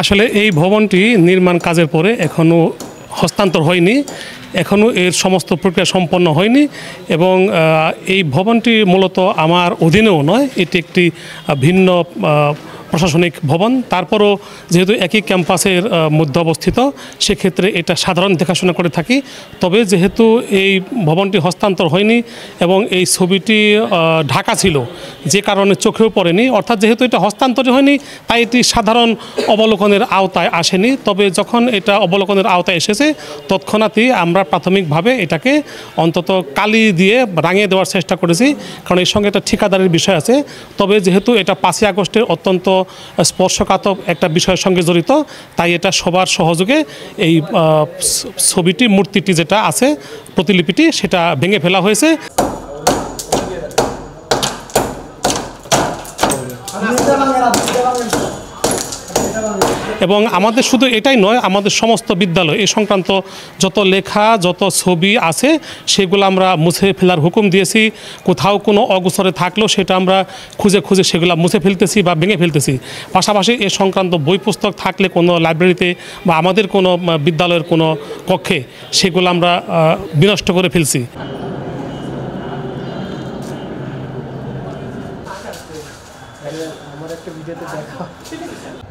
আসলে এই ভবনটি নির্মাণ কাজের পরে এখনও হস্তান্তর হয়নি, এখনও এর সমস্ত প্রক্রিয়া সম্পন্ন হয়নি এবং এই ভবনটি মূলত আমার অধীনেও নয়, এটি একটি ভিন্ন প্রশাসনিক ভবন। তারপরও যেহেতু একই ক্যাম্পাসের মধ্যে অবস্থিত, সেক্ষেত্রে এটা সাধারণ দেখাশোনা করে থাকি। তবে যেহেতু এই ভবনটি হস্তান্তর হয়নি এবং এই ছবিটি ঢাকা ছিল, যে কারণে চোখেও পড়েনি, অর্থাৎ যেহেতু এটা হস্তান্তর হয়নি তাই এটি সাধারণ অবলোকনের আওতায় আসেনি। তবে যখন এটা অবলোকনের আওতায় এসেছে তৎক্ষণাৎই আমরা প্রাথমিকভাবে এটাকে অন্তত কালি দিয়ে রাঙিয়ে দেওয়ার চেষ্টা করেছি, কারণ এর সঙ্গে একটা ঠিকাদারের বিষয় আছে। তবে যেহেতু এটা 5ই আগস্টের অত্যন্ত স্পর্শকাতর একটা বিষয়ের সঙ্গে জড়িত, তাই এটা সবার সহযোগে এই ছবিটি, মূর্তিটি যেটা আছে, প্রতিলিপিটি, সেটা ভেঙে ফেলা হয়েছে। এবং আমাদের শুধু এটাই নয়, আমাদের সমস্ত বিদ্যালয় এ সংক্রান্ত যত লেখা, যত ছবি আছে সেগুলো আমরা মুছে ফেলার হুকুম দিয়েছি। কোথাও কোনো অগোচরে থাকলেও সেটা আমরা খুঁজে খুঁজে সেগুলো মুছে ফেলতেছি বা ভেঙে ফেলতেছি। পাশাপাশি এ সংক্রান্ত বই পুস্তক থাকলে কোনো লাইব্রেরিতে বা আমাদের কোনো বিদ্যালয়ের কোনো কক্ষে সেগুলো আমরা বিনষ্ট করে ফেলছি। আমার একটা ভিডিওতে দেখা